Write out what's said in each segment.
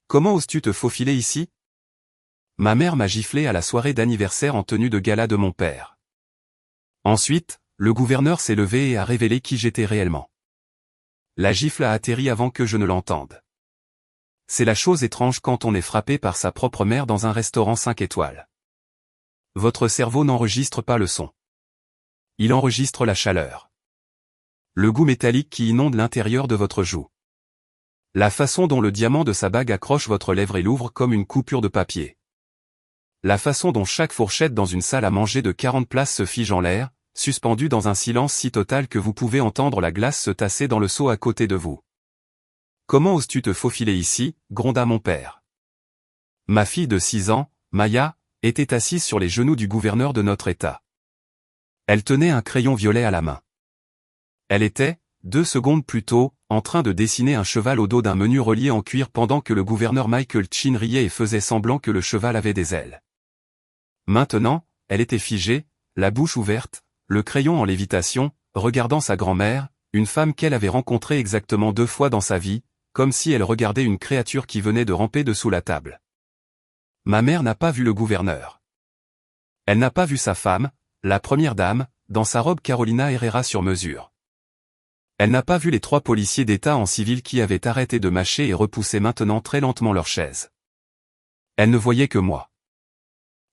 Comment oses-tu te faufiler ici? Ma mère m'a giflé à la soirée d'anniversaire en tenue de gala de mon père. Ensuite, le gouverneur s'est levé et a révélé qui j'étais réellement. La gifle a atterri avant que je ne l'entende. C'est la chose étrange quand on est frappé par sa propre mère dans un restaurant 5 étoiles. Votre cerveau n'enregistre pas le son. Il enregistre la chaleur. Le goût métallique qui inonde l'intérieur de votre joue. La façon dont le diamant de sa bague accroche votre lèvre et l'ouvre comme une coupure de papier. La façon dont chaque fourchette dans une salle à manger de 40 places se fige en l'air, suspendue dans un silence si total que vous pouvez entendre la glace se tasser dans le seau à côté de vous. Comment oses-tu te faufiler ici, gronda mon père. Ma fille de 6 ans, Maya, était assise sur les genoux du gouverneur de notre État. Elle tenait un crayon violet à la main. Elle était, 2 secondes plus tôt, en train de dessiner un cheval au dos d'un menu relié en cuir pendant que le gouverneur Michael Chin riait et faisait semblant que le cheval avait des ailes. Maintenant, elle était figée, la bouche ouverte, le crayon en lévitation, regardant sa grand-mère, une femme qu'elle avait rencontrée exactement 2 fois dans sa vie, comme si elle regardait une créature qui venait de ramper dessous la table. Ma mère n'a pas vu le gouverneur. Elle n'a pas vu sa femme, la première dame, dans sa robe Carolina Herrera sur mesure. Elle n'a pas vu les 3 policiers d'État en civil qui avaient arrêté de mâcher et repoussaient maintenant très lentement leur chaise. Elle ne voyait que moi.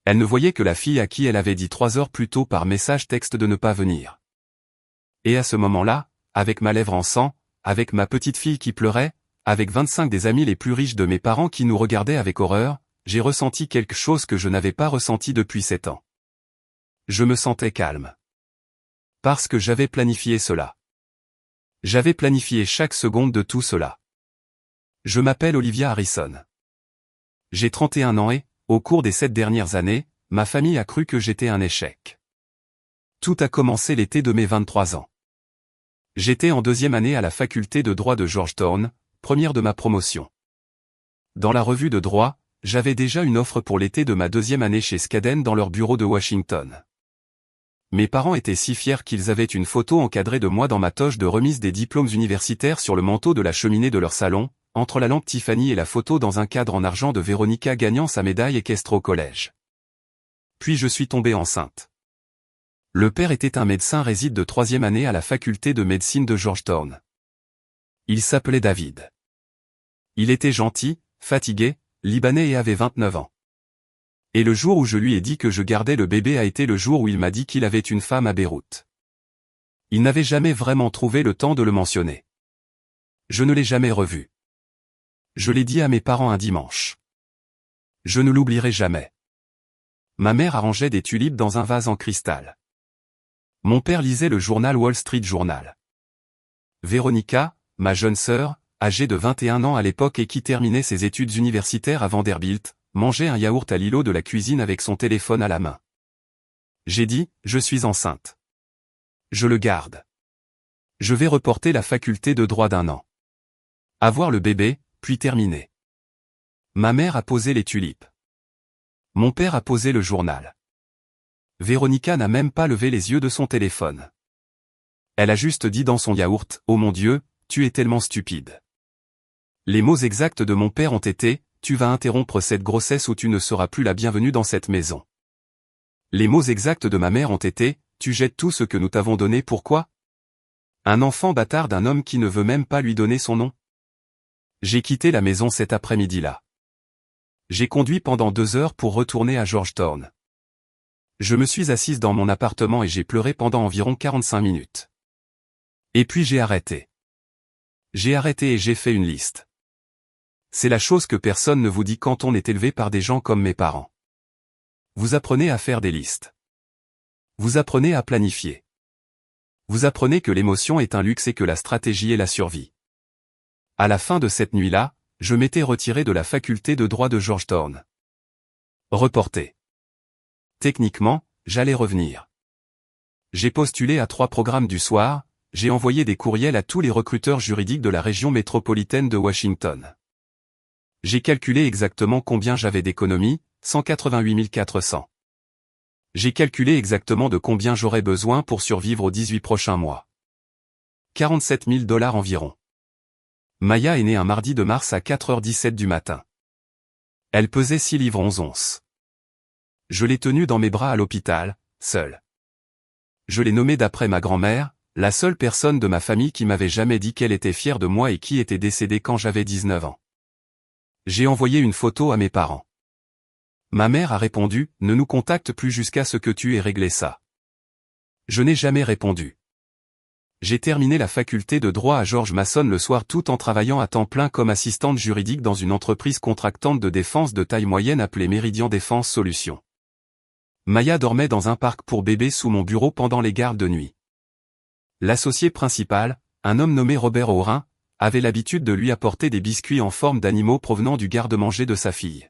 Elle ne voyait que la fille à qui elle avait dit 3 heures plus tôt par message texte de ne pas venir. Et à ce moment-là, avec ma lèvre en sang, avec ma petite fille qui pleurait, avec 25 des amis les plus riches de mes parents qui nous regardaient avec horreur, j'ai ressenti quelque chose que je n'avais pas ressenti depuis 7 ans. Je me sentais calme. Parce que j'avais planifié cela. J'avais planifié chaque seconde de tout cela. Je m'appelle Olivia Harrison. J'ai 31 ans et, au cours des 7 dernières années, ma famille a cru que j'étais un échec. Tout a commencé l'été de mes 23 ans. J'étais en 2e année à la faculté de droit de Georgetown, première de ma promotion. Dans la revue de droit, j'avais déjà une offre pour l'été de ma 2e année chez Skadden dans leur bureau de Washington. Mes parents étaient si fiers qu'ils avaient une photo encadrée de moi dans ma toge de remise des diplômes universitaires sur le manteau de la cheminée de leur salon, entre la lampe Tiffany et la photo dans un cadre en argent de Véronica gagnant sa médaille équestre au collège. Puis je suis tombée enceinte. Le père était un médecin réside de 3e année à la faculté de médecine de Georgetown. Il s'appelait David. Il était gentil, fatigué, libanais et avait 29 ans. Et le jour où je lui ai dit que je gardais le bébé a été le jour où il m'a dit qu'il avait une femme à Beyrouth. Il n'avait jamais vraiment trouvé le temps de le mentionner. Je ne l'ai jamais revu. Je l'ai dit à mes parents un dimanche. Je ne l'oublierai jamais. Ma mère arrangeait des tulipes dans un vase en cristal. Mon père lisait le journal Wall Street Journal. Véronica, ma jeune sœur, âgée de 21 ans à l'époque et qui terminait ses études universitaires à Vanderbilt, mangeait un yaourt à l'îlot de la cuisine avec son téléphone à la main. J'ai dit, je suis enceinte. Je le garde. Je vais reporter la faculté de droit d'1 an. Avoir le bébé, puis terminer. Ma mère a posé les tulipes. Mon père a posé le journal. Véronica n'a même pas levé les yeux de son téléphone. Elle a juste dit dans son yaourt, « Oh mon Dieu, tu es tellement stupide. » Les mots exacts de mon père ont été, « Tu vas interrompre cette grossesse ou tu ne seras plus la bienvenue dans cette maison. » Les mots exacts de ma mère ont été, « Tu jettes tout ce que nous t'avons donné pourquoi? Un enfant bâtard d'un homme qui ne veut même pas lui donner son nom. » J'ai quitté la maison cet après-midi-là. J'ai conduit pendant 2 heures pour retourner à Georgetown. Je me suis assise dans mon appartement et j'ai pleuré pendant environ 45 minutes. Et puis j'ai arrêté. J'ai arrêté et j'ai fait une liste. C'est la chose que personne ne vous dit quand on est élevé par des gens comme mes parents. Vous apprenez à faire des listes. Vous apprenez à planifier. Vous apprenez que l'émotion est un luxe et que la stratégie est la survie. À la fin de cette nuit-là, je m'étais retiré de la faculté de droit de Georgetown. Reporté. Techniquement, j'allais revenir. J'ai postulé à 3 programmes du soir, j'ai envoyé des courriels à tous les recruteurs juridiques de la région métropolitaine de Washington. J'ai calculé exactement combien j'avais d'économies, 188 400. J'ai calculé exactement de combien j'aurais besoin pour survivre aux 18 prochains mois. 47 000 $ environ. Maya est née un mardi de mars à 4h17 du matin. Elle pesait 6 livres 11 onces. Je l'ai tenue dans mes bras à l'hôpital, seule. Je l'ai nommée d'après ma grand-mère, la seule personne de ma famille qui m'avait jamais dit qu'elle était fière de moi et qui était décédée quand j'avais 19 ans. J'ai envoyé une photo à mes parents. Ma mère a répondu, ne nous contacte plus jusqu'à ce que tu aies réglé ça. Je n'ai jamais répondu. J'ai terminé la faculté de droit à George Mason le soir tout en travaillant à temps plein comme assistante juridique dans une entreprise contractante de défense de taille moyenne appelée Meridian Défense Solutions. Maya dormait dans un parc pour bébés sous mon bureau pendant les gardes de nuit. L'associé principal, un homme nommé Robert Aurin, avait l'habitude de lui apporter des biscuits en forme d'animaux provenant du garde-manger de sa fille.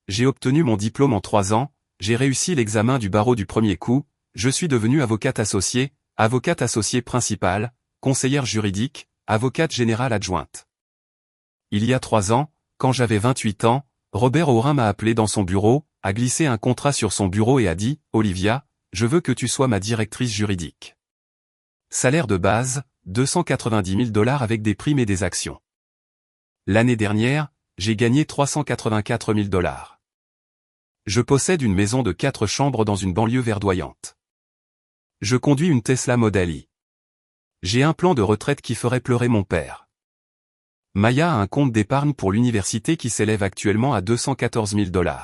J'ai obtenu mon diplôme en 3 ans, j'ai réussi l'examen du barreau du premier coup, je suis devenue avocate associée principale, conseillère juridique, avocate générale adjointe. Il y a 3 ans, quand j'avais 28 ans, Robert Aurin m'a appelé dans son bureau, a glissé un contrat sur son bureau et a dit « Olivia, je veux que tu sois ma directrice juridique. » Salaire de base, 290 000 $ avec des primes et des actions. L'année dernière, j'ai gagné 384 000 $. Je possède une maison de 4 chambres dans une banlieue verdoyante. Je conduis une Tesla Model I. J'ai un plan de retraite qui ferait pleurer mon père. Maya a un compte d'épargne pour l'université qui s'élève actuellement à 214 000 $.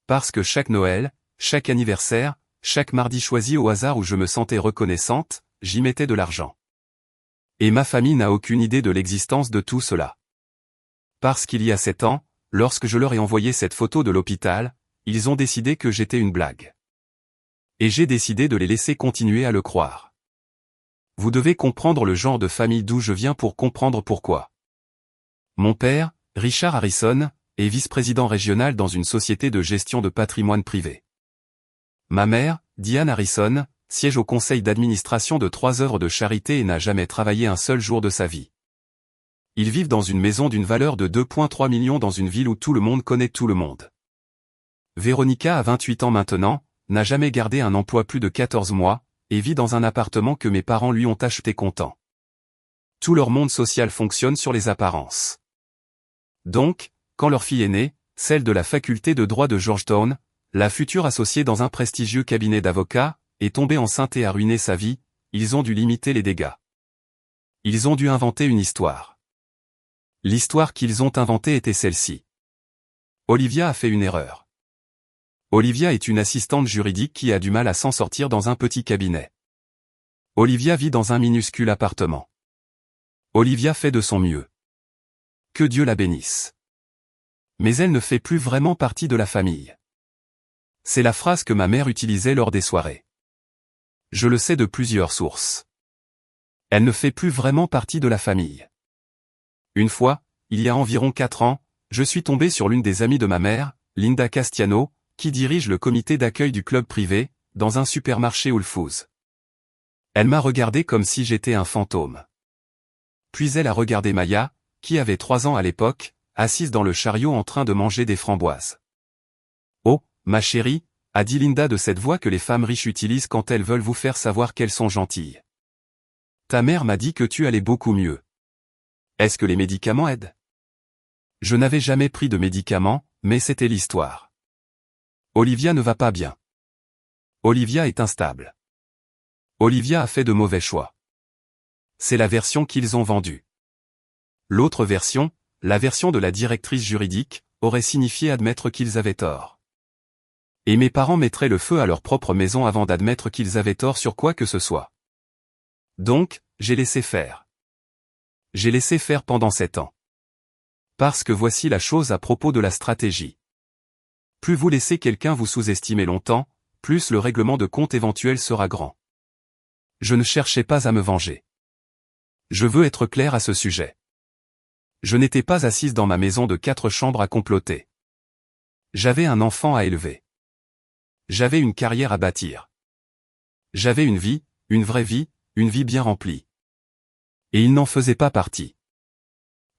Parce que chaque Noël, chaque anniversaire, chaque mardi choisi au hasard où je me sentais reconnaissante, j'y mettais de l'argent. Et ma famille n'a aucune idée de l'existence de tout cela. Parce qu'il y a 7 ans, lorsque je leur ai envoyé cette photo de l'hôpital, ils ont décidé que j'étais une blague. Et j'ai décidé de les laisser continuer à le croire. Vous devez comprendre le genre de famille d'où je viens pour comprendre pourquoi. Mon père, Richard Harrison, est vice-président régional dans une société de gestion de patrimoine privé. Ma mère, Diane Harrison, siège au conseil d'administration de 3 œuvres de charité et n'a jamais travaillé un seul jour de sa vie. Ils vivent dans une maison d'une valeur de 2,3 millions dans une ville où tout le monde connaît tout le monde. Véronica a 28 ans maintenant, n'a jamais gardé un emploi plus de 14 mois, et vit dans un appartement que mes parents lui ont acheté comptant. Tout leur monde social fonctionne sur les apparences. Donc, quand leur fille est née, celle de la faculté de droit de Georgetown, la future associée dans un prestigieux cabinet d'avocats, est tombée enceinte et a ruiné sa vie, ils ont dû limiter les dégâts. Ils ont dû inventer une histoire. L'histoire qu'ils ont inventée était celle-ci. Olivia a fait une erreur. Olivia est une assistante juridique qui a du mal à s'en sortir dans un petit cabinet. Olivia vit dans un minuscule appartement. Olivia fait de son mieux. Que Dieu la bénisse. Mais elle ne fait plus vraiment partie de la famille. C'est la phrase que ma mère utilisait lors des soirées. Je le sais de plusieurs sources. Elle ne fait plus vraiment partie de la famille. Une fois, il y a environ 4 ans, je suis tombé sur l'une des amies de ma mère, Linda Castiano, qui dirige le comité d'accueil du club privé, dans un supermarché Whole Foods. Elle m'a regardé comme si j'étais un fantôme. Puis elle a regardé Maya, qui avait 3 ans à l'époque, assise dans le chariot en train de manger des framboises. « Oh, ma chérie », a dit Linda de cette voix que les femmes riches utilisent quand elles veulent vous faire savoir qu'elles sont gentilles. « Ta mère m'a dit que tu allais beaucoup mieux. Est-ce que les médicaments aident ? » Je n'avais jamais pris de médicaments, mais c'était l'histoire. Olivia ne va pas bien. Olivia est instable. Olivia a fait de mauvais choix. C'est la version qu'ils ont vendue. L'autre version, la version de la directrice juridique, aurait signifié admettre qu'ils avaient tort. Et mes parents mettraient le feu à leur propre maison avant d'admettre qu'ils avaient tort sur quoi que ce soit. Donc, j'ai laissé faire. J'ai laissé faire pendant 7 ans. Parce que voici la chose à propos de la stratégie. Plus vous laissez quelqu'un vous sous-estimer longtemps, plus le règlement de compte éventuel sera grand. Je ne cherchais pas à me venger. Je veux être clair à ce sujet. Je n'étais pas assise dans ma maison de 4 chambres à comploter. J'avais un enfant à élever. J'avais une carrière à bâtir. J'avais une vie, une vraie vie, une vie bien remplie. Et il n'en faisait pas partie.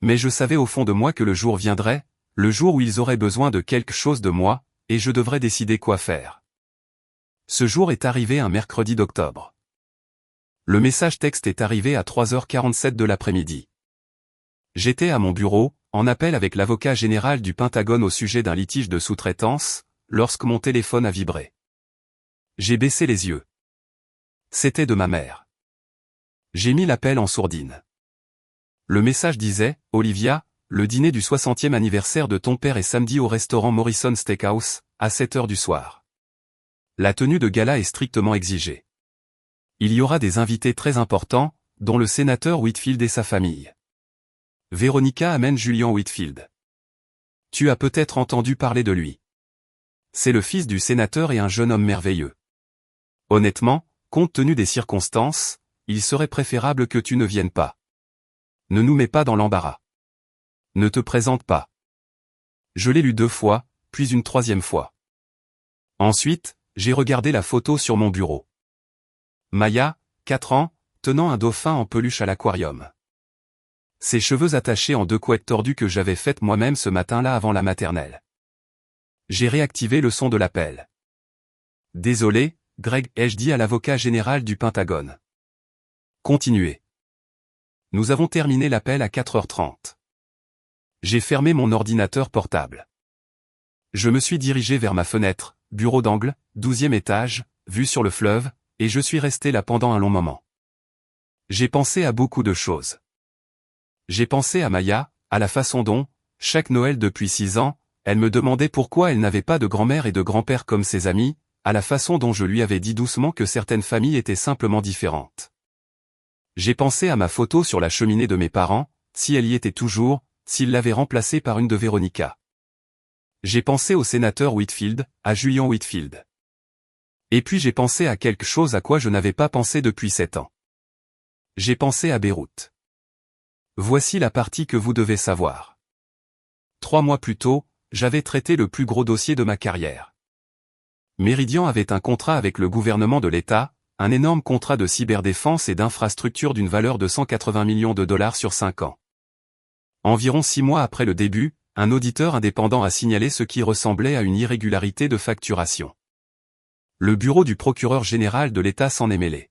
Mais je savais au fond de moi que le jour viendrait, le jour où ils auraient besoin de quelque chose de moi, et je devrais décider quoi faire. Ce jour est arrivé un mercredi d'octobre. Le message texte est arrivé à 3h47 de l'après-midi. J'étais à mon bureau, en appel avec l'avocat général du Pentagone au sujet d'un litige de sous-traitance, lorsque mon téléphone a vibré. J'ai baissé les yeux. C'était de ma mère. J'ai mis l'appel en sourdine. Le message disait, « Olivia, le dîner du 60e anniversaire de ton père est samedi au restaurant Morrison Steakhouse, à 7 heures du soir. La tenue de gala est strictement exigée. Il y aura des invités très importants, dont le sénateur Whitfield et sa famille. Véronica amène Julian Whitfield. Tu as peut-être entendu parler de lui. C'est le fils du sénateur et un jeune homme merveilleux. Honnêtement, compte tenu des circonstances, il serait préférable que tu ne viennes pas. Ne nous mets pas dans l'embarras. Ne te présente pas. » Je l'ai lu 2 fois, puis une 3e fois. Ensuite, j'ai regardé la photo sur mon bureau. Maya, 4 ans, tenant un dauphin en peluche à l'aquarium. Ses cheveux attachés en 2 couettes tordues que j'avais faites moi-même ce matin-là avant la maternelle. J'ai réactivé le son de l'appel. « Désolé, Greg, ai-je dit à l'avocat général du Pentagone. Continuez. » Nous avons terminé l'appel à 4h30. J'ai fermé mon ordinateur portable. Je me suis dirigé vers ma fenêtre, bureau d'angle, 12e étage, vue sur le fleuve, et je suis resté là pendant un long moment. J'ai pensé à beaucoup de choses. J'ai pensé à Maya, à la façon dont, chaque Noël depuis 6 ans, elle me demandait pourquoi elle n'avait pas de grand-mère et de grand-père comme ses amis, à la façon dont je lui avais dit doucement que certaines familles étaient simplement différentes. J'ai pensé à ma photo sur la cheminée de mes parents, si elle y était toujours, s'ils l'avaient remplacée par une de Véronica. J'ai pensé au sénateur Whitfield, à Julian Whitfield. Et puis j'ai pensé à quelque chose à quoi je n'avais pas pensé depuis 7 ans. J'ai pensé à Beyrouth. Voici la partie que vous devez savoir. 3 mois plus tôt, j'avais traité le plus gros dossier de ma carrière. Meridian avait un contrat avec le gouvernement de l'État, un énorme contrat de cyberdéfense et d'infrastructure d'une valeur de 180 millions de dollars sur 5 ans. Environ 6 mois après le début, un auditeur indépendant a signalé ce qui ressemblait à une irrégularité de facturation. Le bureau du procureur général de l'État s'en est mêlé.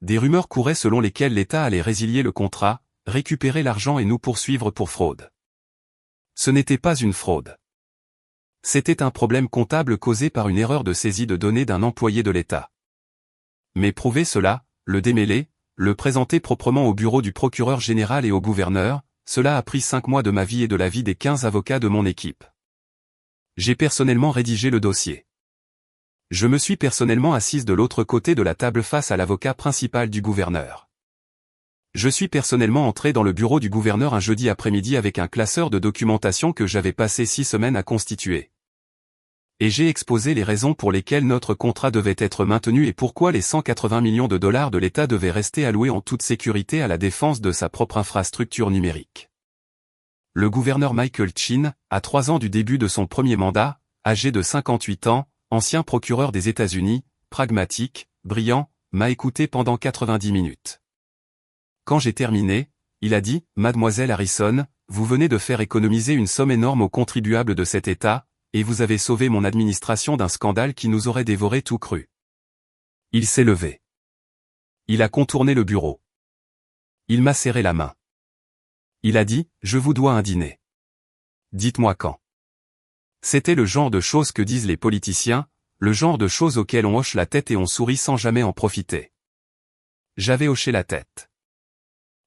Des rumeurs couraient selon lesquelles l'État allait résilier le contrat, récupérer l'argent et nous poursuivre pour fraude. Ce n'était pas une fraude. C'était un problème comptable causé par une erreur de saisie de données d'un employé de l'État. Mais prouver cela, le démêler, le présenter proprement au bureau du procureur général et au gouverneur, cela a pris 5 mois de ma vie et de la vie des 15 avocats de mon équipe. J'ai personnellement rédigé le dossier. Je me suis personnellement assise de l'autre côté de la table face à l'avocat principal du gouverneur. Je suis personnellement entré dans le bureau du gouverneur un jeudi après-midi avec un classeur de documentation que j'avais passé 6 semaines à constituer. Et j'ai exposé les raisons pour lesquelles notre contrat devait être maintenu et pourquoi les 180 millions de dollars de l'État devaient rester alloués en toute sécurité à la défense de sa propre infrastructure numérique. Le gouverneur Michael Chin, à 3 ans du début de son premier mandat, âgé de 58 ans, ancien procureur des États-Unis, pragmatique, brillant, m'a écouté pendant 90 minutes. Quand j'ai terminé, il a dit, « Mademoiselle Harrison, vous venez de faire économiser une somme énorme aux contribuables de cet État, et vous avez sauvé mon administration d'un scandale qui nous aurait dévoré tout cru. » Il s'est levé. Il a contourné le bureau. Il m'a serré la main. Il a dit, « Je vous dois un dîner. Dites-moi quand. » C'était le genre de choses que disent les politiciens, le genre de choses auxquelles on hoche la tête et on sourit sans jamais en profiter. J'avais hoché la tête.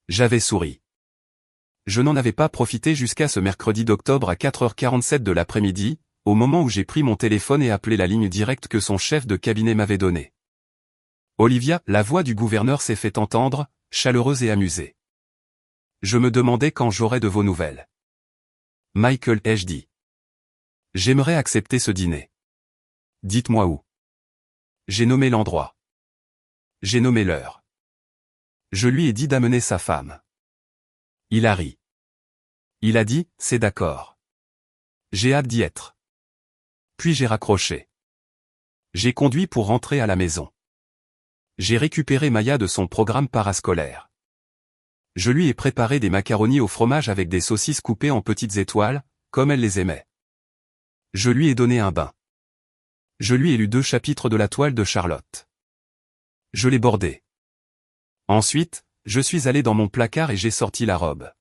J'avais souri. Je n'en avais pas profité jusqu'à ce mercredi d'octobre à 4h47 de l'après-midi, au moment où j'ai pris mon téléphone et appelé la ligne directe que son chef de cabinet m'avait donnée. Olivia, la voix du gouverneur s'est fait entendre, chaleureuse et amusée. Je me demandais quand j'aurais de vos nouvelles. Michael, ai-je dit. J'aimerais accepter ce dîner. Dites-moi où. J'ai nommé l'endroit. J'ai nommé l'heure. Je lui ai dit d'amener sa femme. Il a ri. Il a dit, c'est d'accord. J'ai hâte d'y être. Puis j'ai raccroché. J'ai conduit pour rentrer à la maison. J'ai récupéré Maya de son programme parascolaire. Je lui ai préparé des macaronis au fromage avec des saucisses coupées en petites étoiles, comme elle les aimait. Je lui ai donné un bain. Je lui ai lu 2 chapitres de la toile de Charlotte. Je l'ai bordé. Ensuite, je suis allé dans mon placard et j'ai sorti la robe.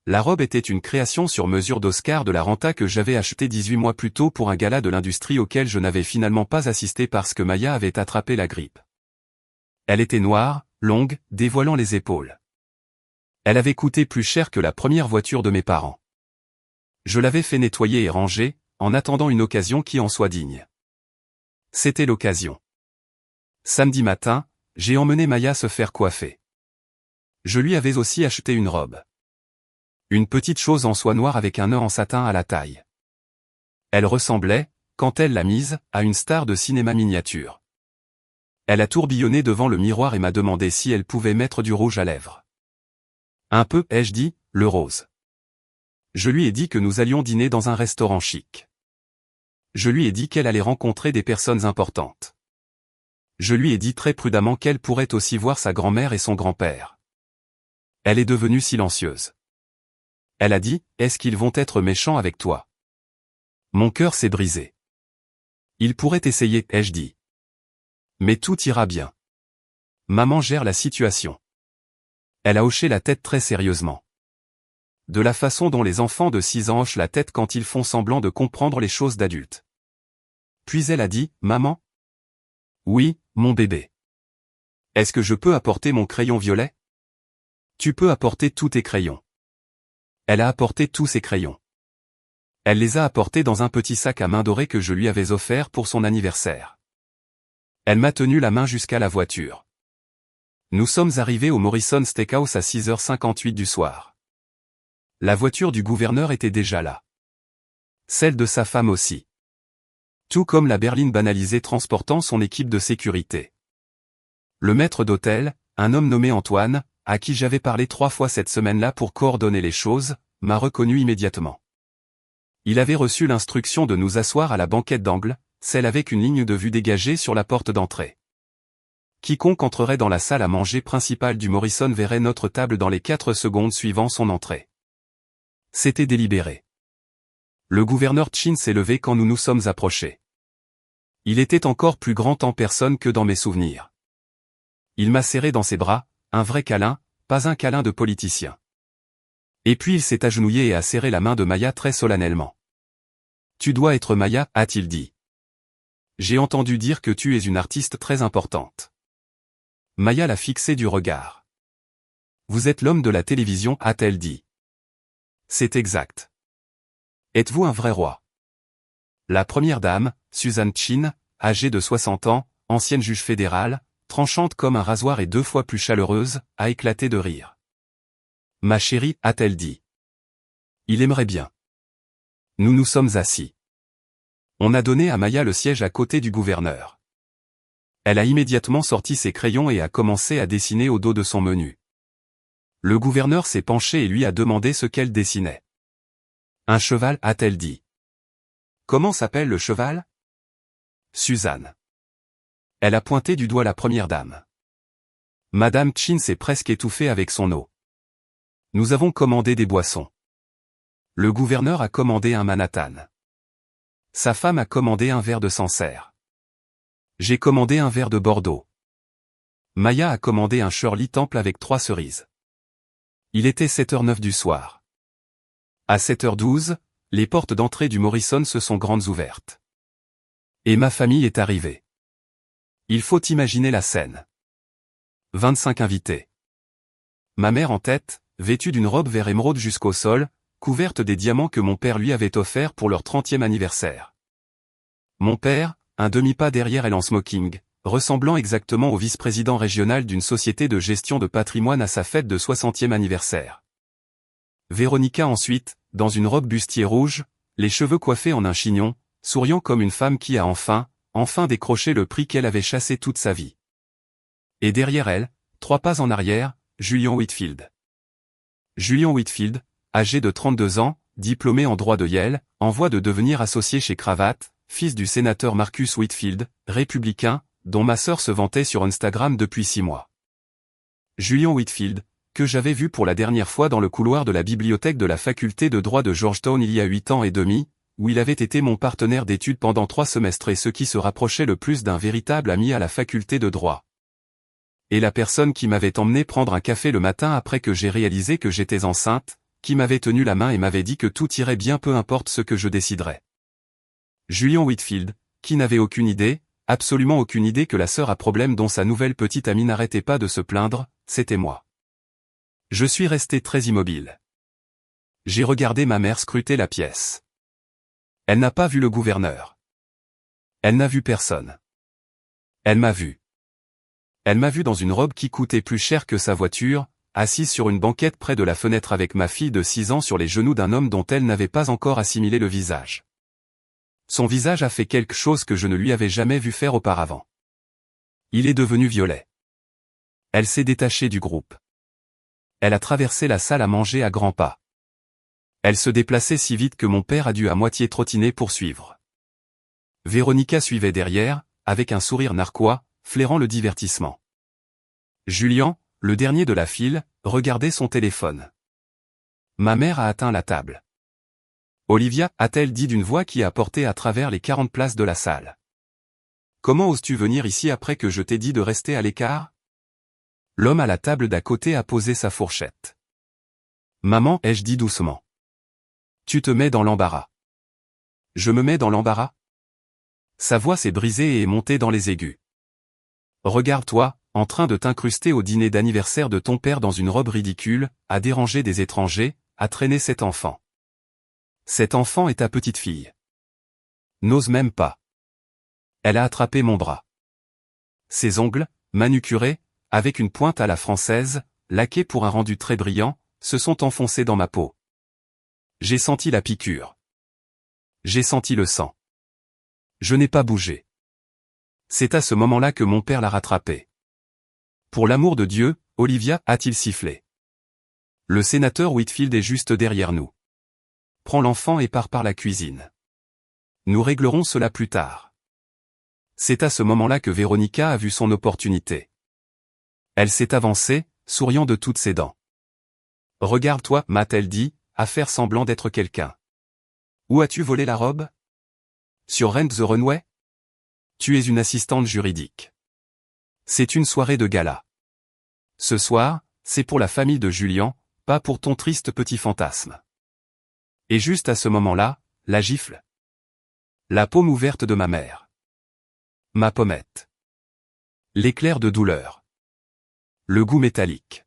La robe était une création sur mesure d'Oscar de la Renta que j'avais achetée 18 mois plus tôt pour un gala de l'industrie auquel je n'avais finalement pas assisté parce que Maya avait attrapé la grippe. Elle était noire, longue, dévoilant les épaules. Elle avait coûté plus cher que la première voiture de mes parents. Je l'avais fait nettoyer et ranger, en attendant une occasion qui en soit digne. C'était l'occasion. Samedi matin, j'ai emmené Maya se faire coiffer. Je lui avais aussi acheté une robe. Une petite chose en soie noire avec un nœud en satin à la taille. Elle ressemblait, quand elle l'a mise, à une star de cinéma miniature. Elle a tourbillonné devant le miroir et m'a demandé si elle pouvait mettre du rouge à lèvres. Un peu, ai-je dit, le rose. Je lui ai dit que nous allions dîner dans un restaurant chic. Je lui ai dit qu'elle allait rencontrer des personnes importantes. Je lui ai dit très prudemment qu'elle pourrait aussi voir sa grand-mère et son grand-père. Elle est devenue silencieuse. Elle a dit, « Est-ce qu'ils vont être méchants avec toi ?» Mon cœur s'est brisé. Ils pourraient essayer, ai-je dit. Mais tout ira bien. Maman gère la situation. Elle a hoché la tête très sérieusement. De la façon dont les enfants de 6 ans hochent la tête quand ils font semblant de comprendre les choses d'adultes. Puis elle a dit, « Maman ? » Oui, mon bébé. Est-ce que je peux apporter mon crayon violet ? Tu peux apporter tous tes crayons. Elle a apporté tous ses crayons. Elle les a apportés dans un petit sac à main doré que je lui avais offert pour son anniversaire. Elle m'a tenu la main jusqu'à la voiture. Nous sommes arrivés au Morrison Steakhouse à 6h58 du soir. La voiture du gouverneur était déjà là. Celle de sa femme aussi. Tout comme la berline banalisée transportant son équipe de sécurité. Le maître d'hôtel, un homme nommé Antoine, à qui j'avais parlé 3 fois cette semaine-là pour coordonner les choses, m'a reconnu immédiatement. Il avait reçu l'instruction de nous asseoir à la banquette d'angle, celle avec une ligne de vue dégagée sur la porte d'entrée. Quiconque entrerait dans la salle à manger principale du Morrison verrait notre table dans les 4 secondes suivant son entrée. C'était délibéré. Le gouverneur Chin s'est levé quand nous nous sommes approchés. Il était encore plus grand en personne que dans mes souvenirs. Il m'a serré dans ses bras, un vrai câlin, pas un câlin de politicien. Et puis il s'est agenouillé et a serré la main de Maya très solennellement. « Tu dois être Maya, a-t-il dit. J'ai entendu dire que tu es une artiste très importante. » Maya l'a fixé du regard. « Vous êtes l'homme de la télévision, a-t-elle dit. »« C'est exact. »« Êtes-vous un vrai roi ?» La première dame, Suzanne Chin, âgée de 60 ans, ancienne juge fédérale, tranchante comme un rasoir et 2 fois plus chaleureuse, a éclaté de rire. « Ma chérie, a-t-elle dit. Il aimerait bien. » Nous nous sommes assis. On a donné à Maya le siège à côté du gouverneur. Elle a immédiatement sorti ses crayons et a commencé à dessiner au dos de son menu. Le gouverneur s'est penché et lui a demandé ce qu'elle dessinait. « Un cheval, a-t-elle dit. Comment s'appelle le cheval ? » Suzanne. Elle a pointé du doigt la première dame. Madame Chin s'est presque étouffée avec son eau. Nous avons commandé des boissons. Le gouverneur a commandé un Manhattan. Sa femme a commandé un verre de Sancerre. J'ai commandé un verre de Bordeaux. Maya a commandé un Shirley Temple avec 3 cerises. Il était 7h09 du soir. À 7h12, les portes d'entrée du Morrison se sont grandes ouvertes. Et ma famille est arrivée. Il faut imaginer la scène. 25 invités. Ma mère en tête, vêtue d'une robe vert émeraude jusqu'au sol, couverte des diamants que mon père lui avait offerts pour leur 30e anniversaire. Mon père, un demi-pas derrière elle en smoking, ressemblant exactement au vice-président régional d'une société de gestion de patrimoine à sa fête de 60e anniversaire. Véronica ensuite, dans une robe bustier rouge, les cheveux coiffés en un chignon, souriant comme une femme qui a enfin décroché le prix qu'elle avait chassé toute sa vie. Et derrière elle, 3 pas en arrière, Julian Whitfield. Julian Whitfield, âgé de 32 ans, diplômé en droit de Yale, en voie de devenir associé chez Cravate, fils du sénateur Marcus Whitfield, républicain, dont ma sœur se vantait sur Instagram depuis 6 mois. Julian Whitfield, que j'avais vu pour la dernière fois dans le couloir de la bibliothèque de la faculté de droit de Georgetown il y a 8 ans et demi, où il avait été mon partenaire d'études pendant 3 semestres et ce qui se rapprochait le plus d'un véritable ami à la faculté de droit. Et la personne qui m'avait emmené prendre un café le matin après que j'ai réalisé que j'étais enceinte, qui m'avait tenu la main et m'avait dit que tout irait bien peu importe ce que je déciderais. Julian Whitfield, qui n'avait aucune idée, absolument aucune idée que la sœur à problème dont sa nouvelle petite amie n'arrêtait pas de se plaindre, c'était moi. Je suis resté très immobile. J'ai regardé ma mère scruter la pièce. Elle n'a pas vu le gouverneur. Elle n'a vu personne. Elle m'a vu. Elle m'a vu dans une robe qui coûtait plus cher que sa voiture, assise sur une banquette près de la fenêtre avec ma fille de 6 ans sur les genoux d'un homme dont elle n'avait pas encore assimilé le visage. Son visage a fait quelque chose que je ne lui avais jamais vu faire auparavant. Il est devenu violet. Elle s'est détachée du groupe. Elle a traversé la salle à manger à grands pas. Elle se déplaçait si vite que mon père a dû à moitié trottiner pour suivre. Véronica suivait derrière, avec un sourire narquois, flairant le divertissement. Julian, le dernier de la file, regardait son téléphone. Ma mère a atteint la table. Olivia, a-t-elle dit d'une voix qui a porté à travers les 40 places de la salle. Comment oses-tu venir ici après que je t'ai dit de rester à l'écart? L'homme à la table d'à côté a posé sa fourchette. Maman, ai-je dit doucement. Tu te mets dans l'embarras. Je me mets dans l'embarras? Sa voix s'est brisée et est montée dans les aigus. Regarde-toi, en train de t'incruster au dîner d'anniversaire de ton père dans une robe ridicule, à déranger des étrangers, à traîner cet enfant. Cet enfant est ta petite fille. N'ose même pas. Elle a attrapé mon bras. Ses ongles, manucurés, avec une pointe à la française, laqués pour un rendu très brillant, se sont enfoncés dans ma peau. J'ai senti la piqûre. J'ai senti le sang. Je n'ai pas bougé. C'est à ce moment-là que mon père l'a rattrapé. Pour l'amour de Dieu, Olivia, a-t-il sifflé. Le sénateur Whitfield est juste derrière nous. Prends l'enfant et pars par la cuisine. Nous réglerons cela plus tard. C'est à ce moment-là que Véronica a vu son opportunité. Elle s'est avancée, souriant de toutes ses dents. Regarde-toi, m'a-t-elle dit, à faire semblant d'être quelqu'un. Où as-tu volé la robe? Sur Rent the Runway? Tu es une assistante juridique. C'est une soirée de gala. Ce soir, c'est pour la famille de Julian, pas pour ton triste petit fantasme. Et juste à ce moment-là, la gifle. La paume ouverte de ma mère. Ma pommette. L'éclair de douleur. Le goût métallique.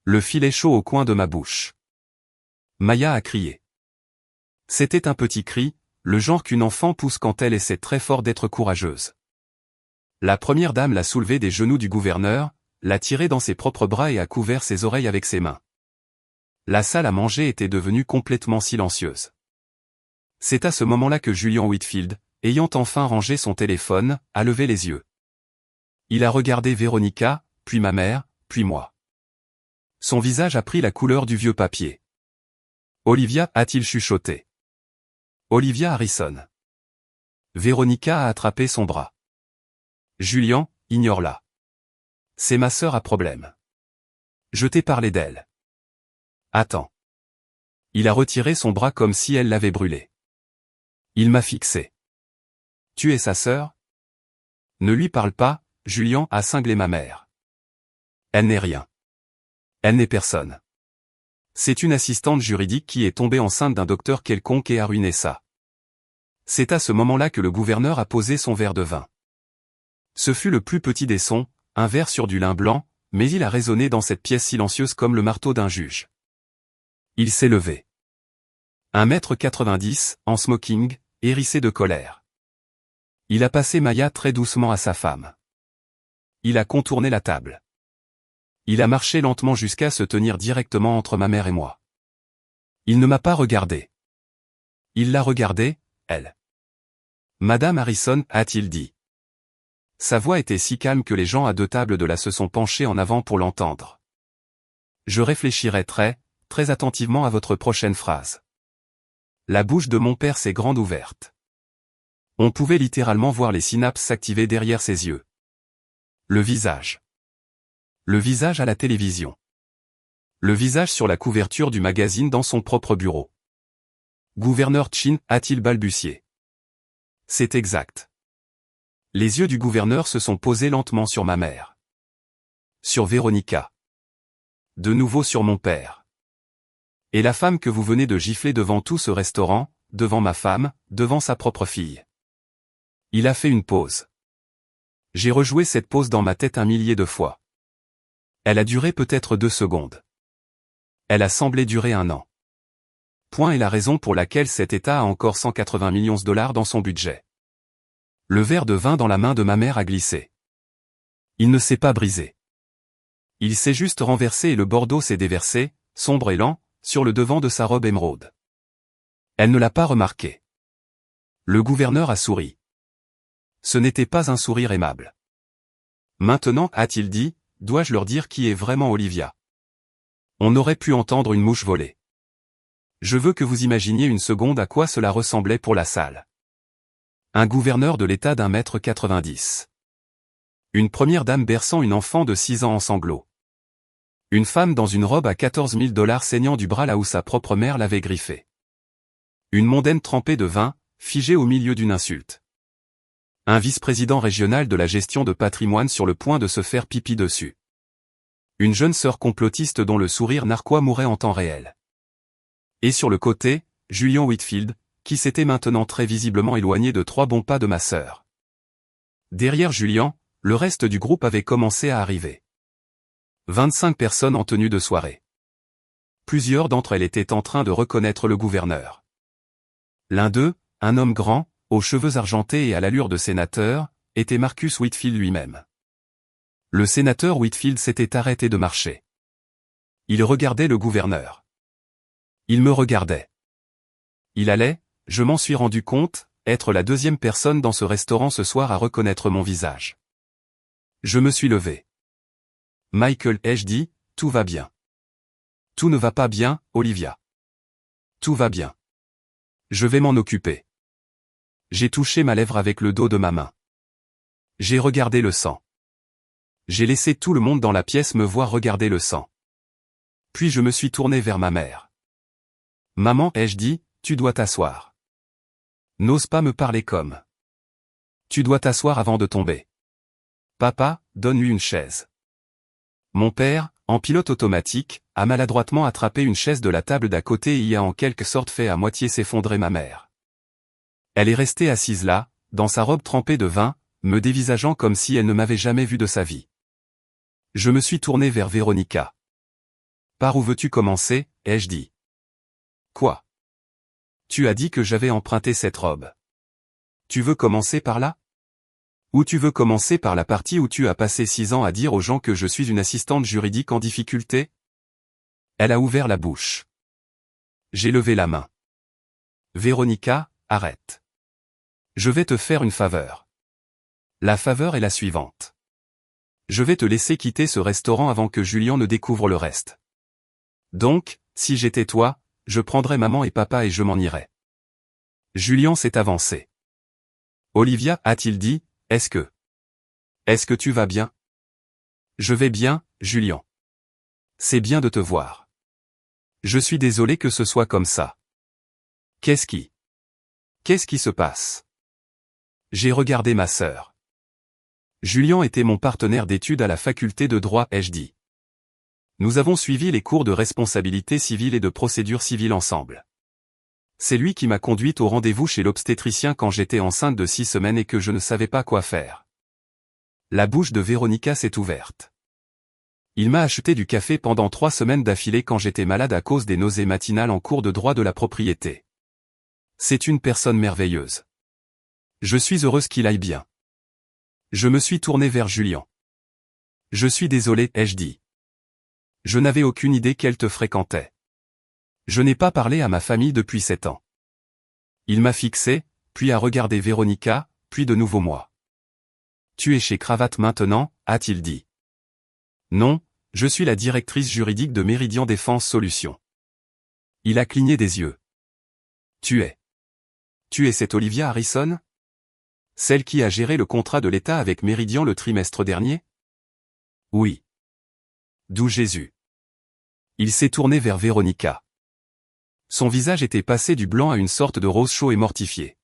Le filet chaud au coin de ma bouche. Maya a crié. C'était un petit cri, le genre qu'une enfant pousse quand elle essaie très fort d'être courageuse. La première dame l'a soulevée des genoux du gouverneur, l'a tiré dans ses propres bras et a couvert ses oreilles avec ses mains. La salle à manger était devenue complètement silencieuse. C'est à ce moment-là que Julian Whitfield, ayant enfin rangé son téléphone, a levé les yeux. Il a regardé Véronica, puis ma mère, puis moi. Son visage a pris la couleur du vieux papier. Olivia, a-t-il chuchoté. Olivia Harrison. Véronica a attrapé son bras. Julian, ignore-la. C'est ma sœur à problème. Je t'ai parlé d'elle. Attends. Il a retiré son bras comme si elle l'avait brûlé. Il m'a fixé. Tu es sa sœur? Ne lui parle pas, Julian, a cinglé ma mère. Elle n'est rien. Elle n'est personne. C'est une assistante juridique qui est tombée enceinte d'un docteur quelconque et a ruiné ça. C'est à ce moment-là que le gouverneur a posé son verre de vin. Ce fut le plus petit des sons, un verre sur du lin blanc, mais il a résonné dans cette pièce silencieuse comme le marteau d'un juge. Il s'est levé. 1,90 m, en smoking, hérissé de colère. Il a passé Maya très doucement à sa femme. Il a contourné la table. Il a marché lentement jusqu'à se tenir directement entre ma mère et moi. Il ne m'a pas regardé. Il l'a regardée, elle. Madame Harrison, a-t-il dit. Sa voix était si calme que les gens à deux tables de là se sont penchés en avant pour l'entendre. Je réfléchirai très, très attentivement à votre prochaine phrase. La bouche de mon père s'est grande ouverte. On pouvait littéralement voir les synapses s'activer derrière ses yeux. Le visage. Le visage à la télévision. Le visage sur la couverture du magazine dans son propre bureau. Gouverneur Chin, a-t-il balbutié. C'est exact. Les yeux du gouverneur se sont posés lentement sur ma mère. Sur Véronica. De nouveau sur mon père. Et la femme que vous venez de gifler devant tout ce restaurant, devant ma femme, devant sa propre fille. Il a fait une pause. J'ai rejoué cette pause dans ma tête 1 millier de fois. Elle a duré peut-être 2 secondes. Elle a semblé durer 1 an. Point est la raison pour laquelle cet État a encore 180 millions de dollars dans son budget. Le verre de vin dans la main de ma mère a glissé. Il ne s'est pas brisé. Il s'est juste renversé et le Bordeaux s'est déversé, sombre et lent, sur le devant de sa robe émeraude. Elle ne l'a pas remarqué. Le gouverneur a souri. Ce n'était pas un sourire aimable. Maintenant, a-t-il dit, dois-je leur dire qui est vraiment Olivia? On aurait pu entendre une mouche voler. Je veux que vous imaginiez une seconde à quoi cela ressemblait pour la salle. Un gouverneur de l'État d'1,90 m. Une première dame berçant une enfant de 6 ans en sanglots. Une femme dans une robe à 14 000 $ saignant du bras là où sa propre mère l'avait griffée. Une mondaine trempée de vin, figée au milieu d'une insulte. Un vice-président régional de la gestion de patrimoine sur le point de se faire pipi dessus. Une jeune sœur complotiste dont le sourire narquois mourait en temps réel. Et sur le côté, Julian Whitfield, qui s'était maintenant très visiblement éloigné de 3 bons pas de ma sœur. Derrière Julian, le reste du groupe avait commencé à arriver. 25 personnes en tenue de soirée. Plusieurs d'entre elles étaient en train de reconnaître le gouverneur. L'un d'eux, un homme grand, aux cheveux argentés et à l'allure de sénateur, était Marcus Whitfield lui-même. Le sénateur Whitfield s'était arrêté de marcher. Il regardait le gouverneur. Il me regardait. Il allait, je m'en suis rendu compte, être la 2e personne dans ce restaurant ce soir à reconnaître mon visage. Je me suis levé. Michael, ai-je dit, tout va bien. Tout ne va pas bien, Olivia. Tout va bien. Je vais m'en occuper. J'ai touché ma lèvre avec le dos de ma main. J'ai regardé le sang. J'ai laissé tout le monde dans la pièce me voir regarder le sang. Puis je me suis tourné vers ma mère. Maman, ai-je dit, tu dois t'asseoir. N'ose pas me parler comme. Tu dois t'asseoir avant de tomber. Papa, donne-lui une chaise. Mon père, en pilote automatique, a maladroitement attrapé une chaise de la table d'à côté et y a en quelque sorte fait à moitié s'effondrer ma mère. Elle est restée assise là, dans sa robe trempée de vin, me dévisageant comme si elle ne m'avait jamais vu de sa vie. Je me suis tourné vers Véronica. Par où veux-tu commencer, ai-je dit. Quoi? Tu as dit que j'avais emprunté cette robe. Tu veux commencer par là? Ou tu veux commencer par la partie où tu as passé 6 ans à dire aux gens que je suis une assistante juridique en difficulté? Elle a ouvert la bouche. J'ai levé la main. Véronica, arrête. Je vais te faire une faveur. La faveur est la suivante. Je vais te laisser quitter ce restaurant avant que Julian ne découvre le reste. Donc, si j'étais toi, je prendrais maman et papa et je m'en irais. Julian s'est avancé. Olivia, a-t-il dit, est-ce que tu vas bien? Je vais bien, Julian. C'est bien de te voir. Je suis désolé que ce soit comme ça. Qu'est-ce qui se passe? J'ai regardé ma sœur. Julian était mon partenaire d'études à la faculté de droit, ai-je dit. Nous avons suivi les cours de responsabilité civile et de procédure civile ensemble. C'est lui qui m'a conduite au rendez-vous chez l'obstétricien quand j'étais enceinte de 6 semaines et que je ne savais pas quoi faire. La bouche de Véronica s'est ouverte. Il m'a acheté du café pendant 3 semaines d'affilée quand j'étais malade à cause des nausées matinales en cours de droit de la propriété. C'est une personne merveilleuse. Je suis heureuse qu'il aille bien. Je me suis tourné vers Julian. Je suis désolé, ai-je dit. Je n'avais aucune idée qu'elle te fréquentait. Je n'ai pas parlé à ma famille depuis 7 ans. Il m'a fixé, puis a regardé Véronica, puis de nouveau moi. Tu es chez Cravate maintenant, a-t-il dit. Non, je suis la directrice juridique de Méridian Défense Solutions. Il a cligné des yeux. Tu es cette Olivia Harrison? Celle qui a géré le contrat de l'État avec Méridian le trimestre dernier? Oui. D'où Jésus. Il s'est tourné vers Véronica. Son visage était passé du blanc à une sorte de rose chaud et mortifié.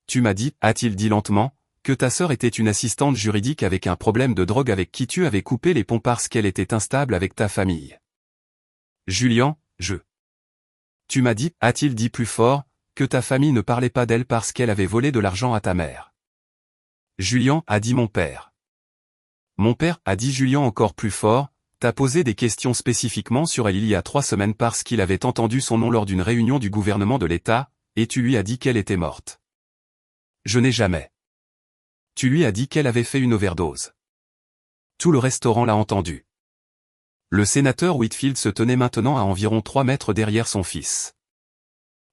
Tu m'as dit, a-t-il dit lentement, que ta sœur était une assistante juridique avec un problème de drogue avec qui tu avais coupé les ponts parce qu'elle était instable avec ta famille. Julian, Tu m'as dit, a-t-il dit plus fort, que ta famille ne parlait pas d'elle parce qu'elle avait volé de l'argent à ta mère. Julian, a dit mon père. Mon père, a dit Julian encore plus fort, t'a posé des questions spécifiquement sur elle il y a 3 semaines parce qu'il avait entendu son nom lors d'une réunion du gouvernement de l'État, et tu lui as dit qu'elle était morte. Je n'ai jamais. Tu lui as dit qu'elle avait fait une overdose. Tout le restaurant l'a entendu. Le sénateur Whitfield se tenait maintenant à environ 3 mètres derrière son fils.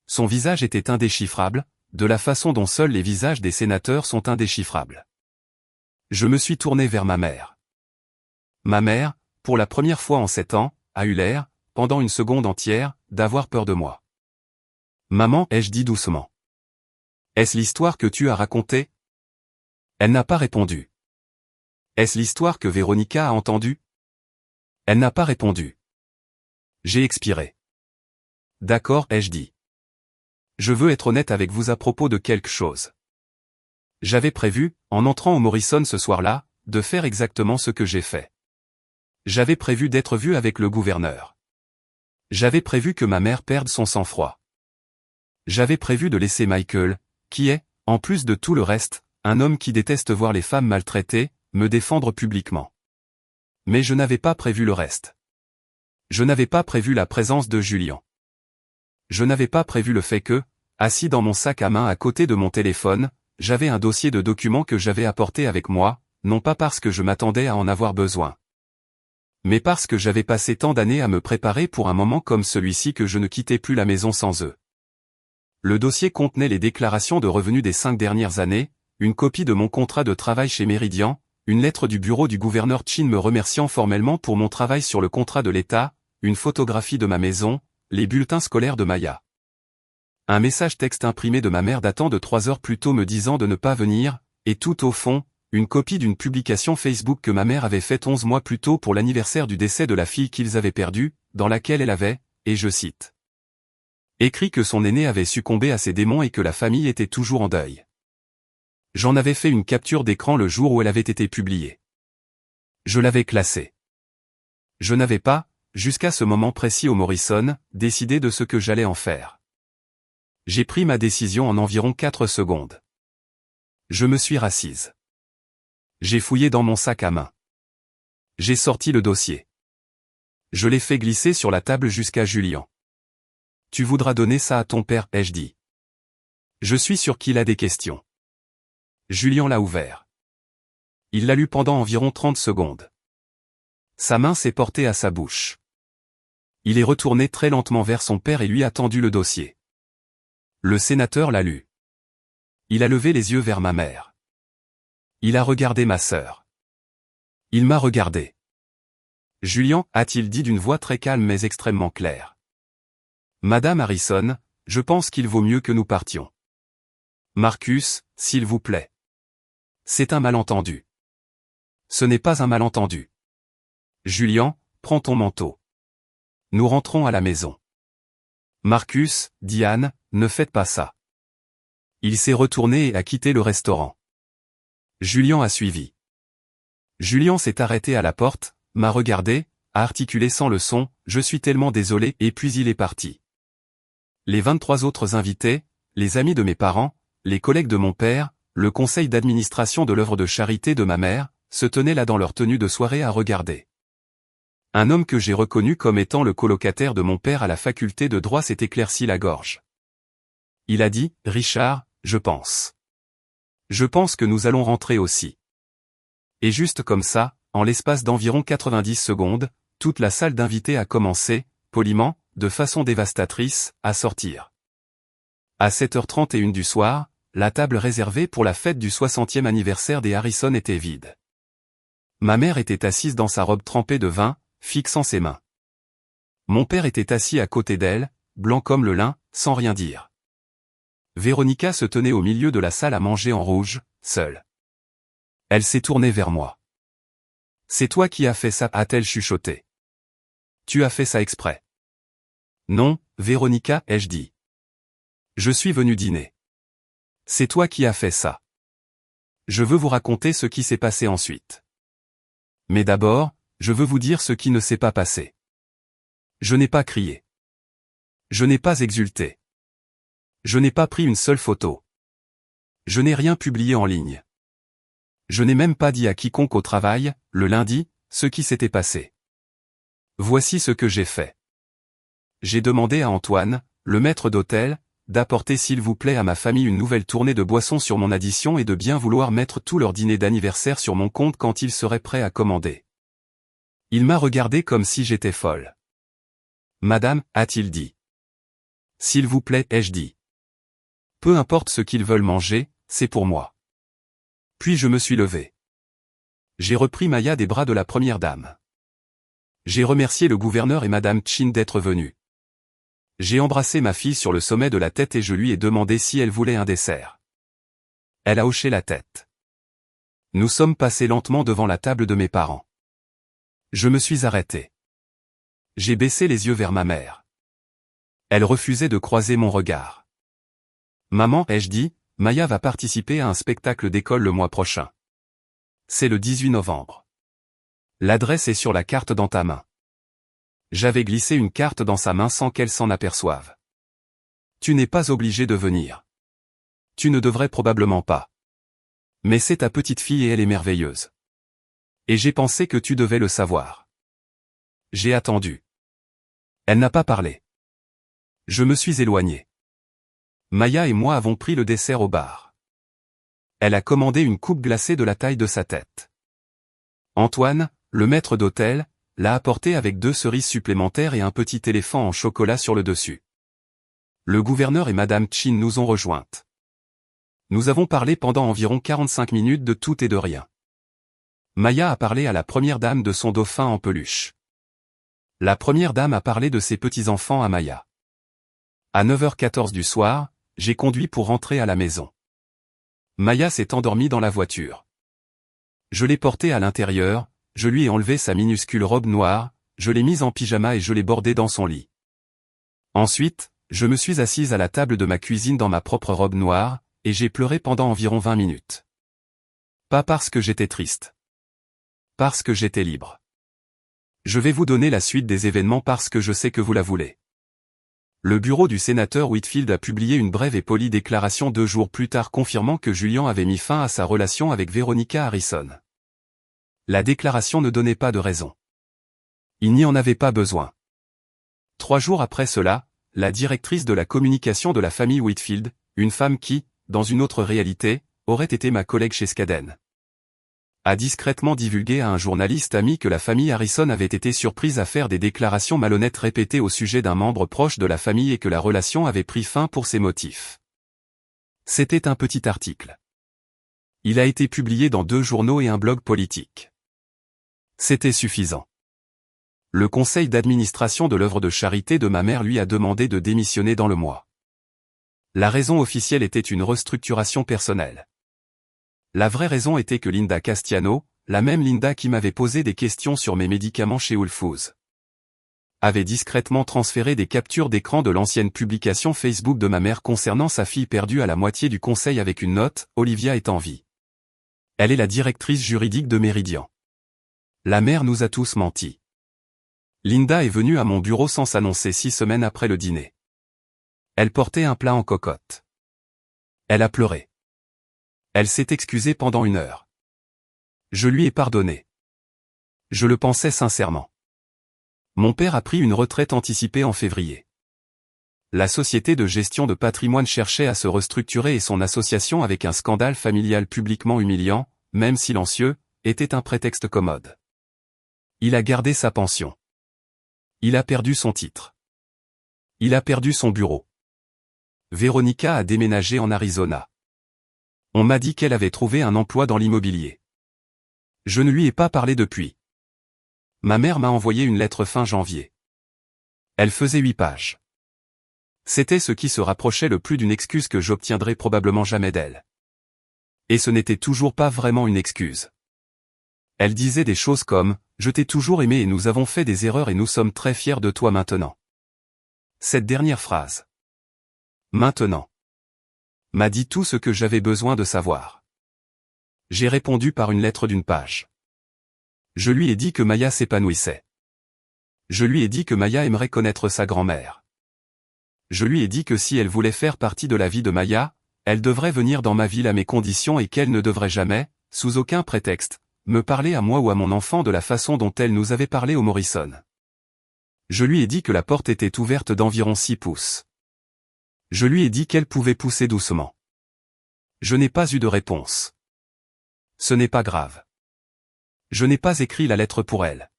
Son visage était indéchiffrable, de la façon dont seuls les visages des sénateurs sont indéchiffrables. Je me suis tourné vers ma mère. Ma mère, pour la première fois en 7 ans, a eu l'air, pendant une seconde entière, d'avoir peur de moi. Maman, ai-je dit doucement. Est-ce l'histoire que tu as racontée? Elle n'a pas répondu. Est-ce l'histoire que Véronica a entendue? Elle n'a pas répondu. J'ai expiré. D'accord, ai-je dit. Je veux être honnête avec vous à propos de quelque chose. J'avais prévu, en entrant au Morrison ce soir-là, de faire exactement ce que j'ai fait. J'avais prévu d'être vu avec le gouverneur. J'avais prévu que ma mère perde son sang-froid. J'avais prévu de laisser Michael, qui est, en plus de tout le reste, un homme qui déteste voir les femmes maltraitées, me défendre publiquement. Mais je n'avais pas prévu le reste. Je n'avais pas prévu la présence de Julian. Je n'avais pas prévu le fait que, assis dans mon sac à main à côté de mon téléphone, j'avais un dossier de documents que j'avais apporté avec moi, non pas parce que je m'attendais à en avoir besoin, mais parce que j'avais passé tant d'années à me préparer pour un moment comme celui-ci que je ne quittais plus la maison sans eux. Le dossier contenait les déclarations de revenus des 5 dernières années, une copie de mon contrat de travail chez Meridian, une lettre du bureau du gouverneur Chin me remerciant formellement pour mon travail sur le contrat de l'État, une photographie de ma maison, les bulletins scolaires de Maya. Un message texte imprimé de ma mère datant de 3 heures plus tôt me disant de ne pas venir, et tout au fond, une copie d'une publication Facebook que ma mère avait faite 11 mois plus tôt pour l'anniversaire du décès de la fille qu'ils avaient perdue, dans laquelle elle avait, et je cite, écrit que son aîné avait succombé à ses démons et que la famille était toujours en deuil. J'en avais fait une capture d'écran le jour où elle avait été publiée. Je l'avais classée. Je n'avais pas, jusqu'à ce moment précis au Morrison, décidé de ce que j'allais en faire. J'ai pris ma décision en environ 4 secondes. Je me suis rassise. J'ai fouillé dans mon sac à main. J'ai sorti le dossier. Je l'ai fait glisser sur la table jusqu'à Julian. Tu voudras donner ça à ton père, ai-je dit. Je suis sûr qu'il a des questions. Julian l'a ouvert. Il l'a lu pendant environ 30 secondes. Sa main s'est portée à sa bouche. Il est retourné très lentement vers son père et lui a tendu le dossier. Le sénateur l'a lu. Il a levé les yeux vers ma mère. Il a regardé ma sœur. Il m'a regardé. Julian, a-t-il dit d'une voix très calme mais extrêmement claire. Madame Harrison, je pense qu'il vaut mieux que nous partions. Marcus, s'il vous plaît. C'est un malentendu. Ce n'est pas un malentendu. Julian, prends ton manteau. Nous rentrons à la maison. Marcus, dit Anne, ne faites pas ça. Il s'est retourné et a quitté le restaurant. Julian a suivi. Julian s'est arrêté à la porte, m'a regardé, a articulé sans le son, je suis tellement désolé, et puis il est parti. Les 23 autres invités, les amis de mes parents, les collègues de mon père, le conseil d'administration de l'œuvre de charité de ma mère, se tenaient là dans leur tenue de soirée à regarder. Un homme que j'ai reconnu comme étant le colocataire de mon père à la faculté de droit s'est éclairci la gorge. Il a dit, Richard, je pense. Je pense que nous allons rentrer aussi. Et juste comme ça, en l'espace d'environ 90 secondes, toute la salle d'invités a commencé, poliment, de façon dévastatrice, à sortir. À 7h31 du soir, la table réservée pour la fête du 60e anniversaire des Harrison était vide. Ma mère était assise dans sa robe trempée de vin, fixant ses mains. Mon père était assis à côté d'elle, blanc comme le lin, sans rien dire. Véronica se tenait au milieu de la salle à manger en rouge, seule. Elle s'est tournée vers moi. C'est toi qui as fait ça, a-t-elle chuchoté. Tu as fait ça exprès. Non, Véronica, ai-je dit. Je suis venu dîner. C'est toi qui as fait ça. Je veux vous raconter ce qui s'est passé ensuite. Mais d'abord, je veux vous dire ce qui ne s'est pas passé. Je n'ai pas crié. Je n'ai pas exulté. Je n'ai pas pris une seule photo. Je n'ai rien publié en ligne. Je n'ai même pas dit à quiconque au travail, le lundi, ce qui s'était passé. Voici ce que j'ai fait. J'ai demandé à Antoine, le maître d'hôtel, d'apporter s'il vous plaît à ma famille une nouvelle tournée de boissons sur mon addition et de bien vouloir mettre tout leur dîner d'anniversaire sur mon compte quand ils seraient prêts à commander. Il m'a regardé comme si j'étais folle. Madame, a-t-il dit. S'il vous plaît, ai-je dit. Peu importe ce qu'ils veulent manger, c'est pour moi. Puis je me suis levé. J'ai repris Maya des bras de la première dame. J'ai remercié le gouverneur et Madame Chin d'être venus. J'ai embrassé ma fille sur le sommet de la tête et je lui ai demandé si elle voulait un dessert. Elle a hoché la tête. Nous sommes passés lentement devant la table de mes parents. Je me suis arrêté. J'ai baissé les yeux vers ma mère. Elle refusait de croiser mon regard. Maman, ai-je dit, Maya va participer à un spectacle d'école le mois prochain. C'est le 18 novembre. L'adresse est sur la carte dans ta main. J'avais glissé une carte dans sa main sans qu'elle s'en aperçoive. Tu n'es pas obligé de venir. Tu ne devrais probablement pas. Mais c'est ta petite fille et elle est merveilleuse. Et j'ai pensé que tu devais le savoir. J'ai attendu. Elle n'a pas parlé. Je me suis éloigné. Maya et moi avons pris le dessert au bar. Elle a commandé une coupe glacée de la taille de sa tête. Antoine, le maître d'hôtel, l'a apporté avec 2 cerises supplémentaires et un petit éléphant en chocolat sur le dessus. Le gouverneur et Madame Chin nous ont rejointes. Nous avons parlé pendant environ 45 minutes de tout et de rien. Maya a parlé à la première dame de son dauphin en peluche. La première dame a parlé de ses petits-enfants à Maya. À 9h14 du soir, j'ai conduit pour rentrer à la maison. Maya s'est endormie dans la voiture. Je l'ai portée à l'intérieur, je lui ai enlevé sa minuscule robe noire, je l'ai mise en pyjama et je l'ai bordée dans son lit. Ensuite, je me suis assise à la table de ma cuisine dans ma propre robe noire, et j'ai pleuré pendant environ 20 minutes. Pas parce que j'étais triste. Parce que j'étais libre. Je vais vous donner la suite des événements parce que je sais que vous la voulez. Le bureau du sénateur Whitfield a publié une brève et polie déclaration 2 jours plus tard confirmant que Julian avait mis fin à sa relation avec Veronica Harrison. La déclaration ne donnait pas de raison. Il n'y en avait pas besoin. 3 jours après cela, la directrice de la communication de la famille Whitfield, une femme qui, dans une autre réalité, aurait été ma collègue chez Skadden, a discrètement divulgué à un journaliste ami que la famille Harrison avait été surprise à faire des déclarations malhonnêtes répétées au sujet d'un membre proche de la famille et que la relation avait pris fin pour ces motifs. C'était un petit article. Il a été publié dans 2 journaux et un blog politique. C'était suffisant. Le conseil d'administration de l'œuvre de charité de ma mère lui a demandé de démissionner dans le mois. La raison officielle était une restructuration personnelle. La vraie raison était que Linda Castiano, la même Linda qui m'avait posé des questions sur mes médicaments chez Whole Foods, avait discrètement transféré des captures d'écran de l'ancienne publication Facebook de ma mère concernant sa fille perdue à la moitié du conseil avec une note, Olivia est en vie. Elle est la directrice juridique de Meridian. La mère nous a tous menti. Linda est venue à mon bureau sans s'annoncer 6 semaines après le dîner. Elle portait un plat en cocotte. Elle a pleuré. Elle s'est excusée pendant 1 heure. Je lui ai pardonné. Je le pensais sincèrement. Mon père a pris une retraite anticipée en février. La société de gestion de patrimoine cherchait à se restructurer et son association avec un scandale familial publiquement humiliant, même silencieux, était un prétexte commode. Il a gardé sa pension. Il a perdu son titre. Il a perdu son bureau. Veronica a déménagé en Arizona. On m'a dit qu'elle avait trouvé un emploi dans l'immobilier. Je ne lui ai pas parlé depuis. Ma mère m'a envoyé une lettre fin janvier. Elle faisait 8 pages. C'était ce qui se rapprochait le plus d'une excuse que j'obtiendrai probablement jamais d'elle. Et ce n'était toujours pas vraiment une excuse. Elle disait des choses comme « Je t'ai toujours aimé et nous avons fait des erreurs et nous sommes très fiers de toi maintenant ». Cette dernière phrase, maintenant, m'a dit tout ce que j'avais besoin de savoir. J'ai répondu par une lettre d'1 page. Je lui ai dit que Maya s'épanouissait. Je lui ai dit que Maya aimerait connaître sa grand-mère. Je lui ai dit que si elle voulait faire partie de la vie de Maya, elle devrait venir dans ma ville à mes conditions et qu'elle ne devrait jamais, sous aucun prétexte, me parler à moi ou à mon enfant de la façon dont elle nous avait parlé au Morrison. Je lui ai dit que la porte était ouverte d'environ 6 pouces. Je lui ai dit qu'elle pouvait pousser doucement. Je n'ai pas eu de réponse. Ce n'est pas grave. Je n'ai pas écrit la lettre pour elle.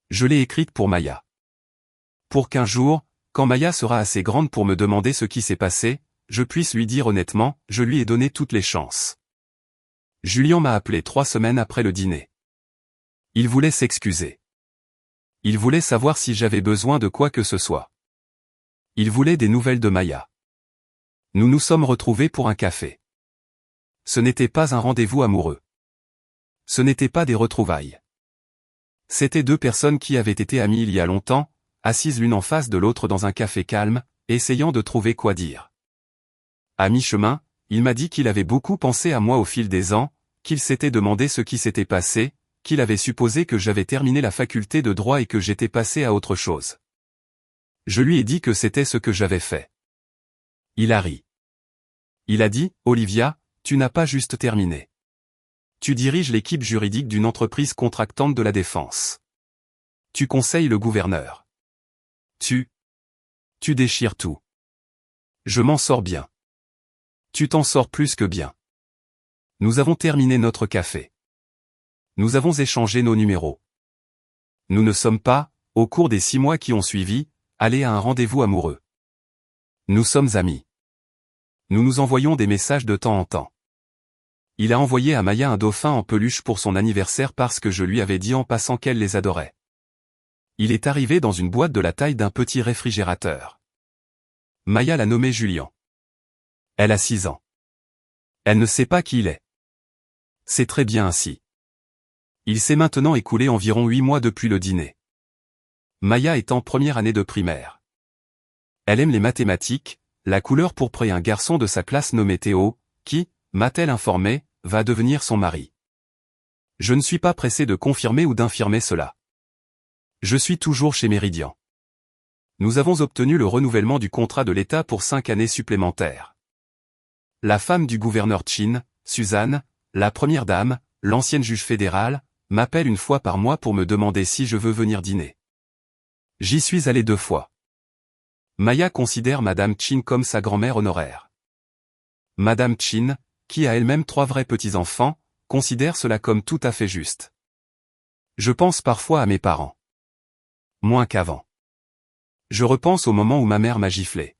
Je l'ai écrite pour Maya. Pour qu'un jour, quand Maya sera assez grande pour me demander ce qui s'est passé, je puisse lui dire honnêtement, je lui ai donné toutes les chances. Julien m'a appelé 3 semaines après le dîner. Il voulait s'excuser. Il voulait savoir si j'avais besoin de quoi que ce soit. Il voulait des nouvelles de Maya. Nous nous sommes retrouvés pour un café. Ce n'était pas un rendez-vous amoureux. Ce n'était pas des retrouvailles. C'étaient 2 personnes qui avaient été amies il y a longtemps, assises l'une en face de l'autre dans un café calme, essayant de trouver quoi dire. À mi-chemin, il m'a dit qu'il avait beaucoup pensé à moi au fil des ans, qu'il s'était demandé ce qui s'était passé, qu'il avait supposé que j'avais terminé la faculté de droit et que j'étais passé à autre chose. Je lui ai dit que c'était ce que j'avais fait. Il a ri. Il a dit, « Olivia, tu n'as pas juste terminé. Tu diriges l'équipe juridique d'une entreprise contractante de la défense. Tu conseilles le gouverneur. Tu déchires tout. Je m'en sors bien. Tu t'en sors plus que bien. Nous avons terminé notre café. Nous avons échangé nos numéros. Nous ne sommes pas, au cours des 6 mois qui ont suivi, allés à un rendez-vous amoureux. Nous sommes amis. Nous nous envoyons des messages de temps en temps. Il a envoyé à Maya un dauphin en peluche pour son anniversaire parce que je lui avais dit en passant qu'elle les adorait. Il est arrivé dans une boîte de la taille d'un petit réfrigérateur. Maya l'a nommé Julien. Elle a 6 ans. Elle ne sait pas qui il est. C'est très bien ainsi. Il s'est maintenant écoulé environ 8 mois depuis le dîner. Maya est en première année de primaire. Elle aime les mathématiques, la couleur pourpre et un garçon de sa classe nommé Théo, qui, m'a-t-elle informé, va devenir son mari. Je ne suis pas pressé de confirmer ou d'infirmer cela. Je suis toujours chez Méridian. Nous avons obtenu le renouvellement du contrat de l'État pour 5 années supplémentaires. La femme du gouverneur Chin, Suzanne, la première dame, l'ancienne juge fédérale, m'appelle une fois par mois pour me demander si je veux venir dîner. J'y suis allé 2 fois. Maya considère Madame Chin comme sa grand-mère honoraire. Madame Chin, qui a elle-même 3 vrais petits-enfants, considère cela comme tout à fait juste. Je pense parfois à mes parents. Moins qu'avant. Je repense au moment où ma mère m'a giflé.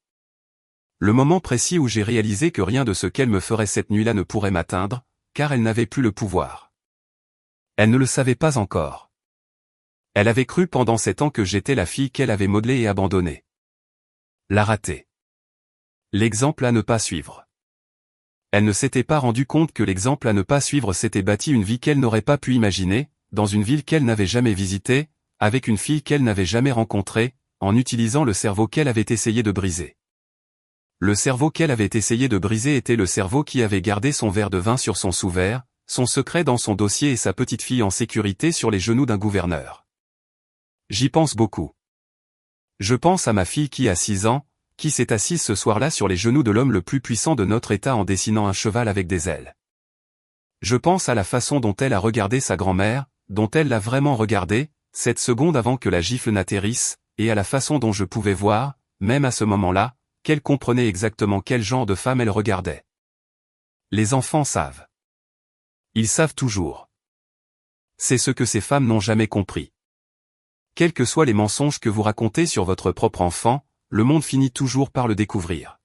Le moment précis où j'ai réalisé que rien de ce qu'elle me ferait cette nuit-là ne pourrait m'atteindre, car elle n'avait plus le pouvoir. Elle ne le savait pas encore. Elle avait cru pendant 7 ans que j'étais la fille qu'elle avait modelée et abandonnée. La ratée. L'exemple à ne pas suivre. Elle ne s'était pas rendue compte que l'exemple à ne pas suivre s'était bâti une vie qu'elle n'aurait pas pu imaginer, dans une ville qu'elle n'avait jamais visitée, avec une fille qu'elle n'avait jamais rencontrée, en utilisant le cerveau qu'elle avait essayé de briser. Le cerveau qu'elle avait essayé de briser était le cerveau qui avait gardé son verre de vin sur son sous-verre, son secret dans son dossier et sa petite fille en sécurité sur les genoux d'un gouverneur. J'y pense beaucoup. Je pense à ma fille qui a 6 ans, qui s'est assise ce soir-là sur les genoux de l'homme le plus puissant de notre État en dessinant un cheval avec des ailes. Je pense à la façon dont elle a regardé sa grand-mère, dont elle l'a vraiment regardée, 7 secondes avant que la gifle n'atterrisse, et à la façon dont je pouvais voir, même à ce moment-là, qu'elle comprenait exactement quel genre de femme elle regardait. Les enfants savent. Ils savent toujours. C'est ce que ces femmes n'ont jamais compris. Quels que soient les mensonges que vous racontez sur votre propre enfant, le monde finit toujours par le découvrir.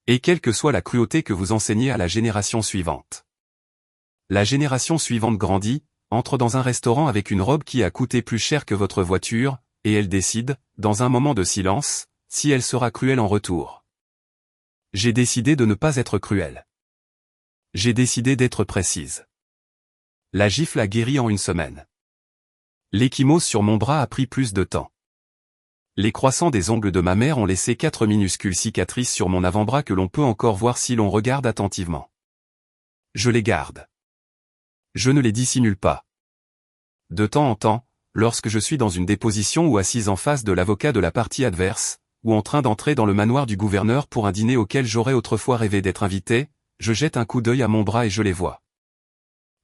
Et quelle que soit la cruauté que vous enseignez à la génération suivante. La génération suivante grandit, entre dans un restaurant avec une robe qui a coûté plus cher que votre voiture, et elle décide, dans un moment de silence, si elle sera cruelle en retour. J'ai décidé de ne pas être cruelle. J'ai décidé d'être précise. La gifle a guéri en 1 semaine. L'ecchymose sur mon bras a pris plus de temps. Les croissants des ongles de ma mère ont laissé 4 minuscules cicatrices sur mon avant-bras que l'on peut encore voir si l'on regarde attentivement. Je les garde. Je ne les dissimule pas. De temps en temps, lorsque je suis dans une déposition ou assise en face de l'avocat de la partie adverse, ou en train d'entrer dans le manoir du gouverneur pour un dîner auquel j'aurais autrefois rêvé d'être invité, je jette un coup d'œil à mon bras et je les vois.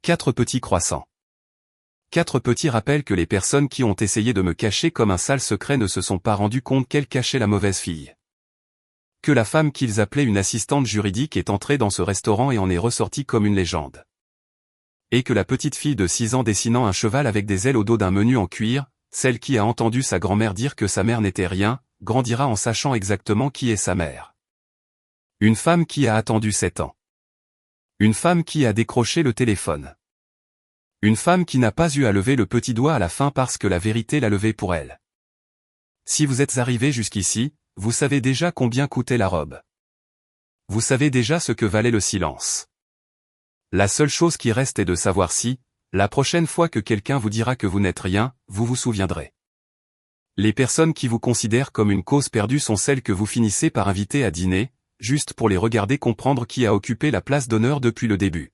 4 petits croissants. 4 petits rappels que les personnes qui ont essayé de me cacher comme un sale secret ne se sont pas rendues compte qu'elles cachaient la mauvaise fille. Que la femme qu'ils appelaient une assistante juridique est entrée dans ce restaurant et en est ressortie comme une légende. Et que la petite fille de 6 ans dessinant un cheval avec des ailes au dos d'un menu en cuir, celle qui a entendu sa grand-mère dire que sa mère n'était rien, grandira en sachant exactement qui est sa mère. Une femme qui a attendu 7 ans. Une femme qui a décroché le téléphone. Une femme qui n'a pas eu à lever le petit doigt à la fin parce que la vérité l'a levé pour elle. Si vous êtes arrivé jusqu'ici, vous savez déjà combien coûtait la robe. Vous savez déjà ce que valait le silence. La seule chose qui reste est de savoir si, la prochaine fois que quelqu'un vous dira que vous n'êtes rien, vous vous souviendrez. Les personnes qui vous considèrent comme une cause perdue sont celles que vous finissez par inviter à dîner, juste pour les regarder comprendre qui a occupé la place d'honneur depuis le début.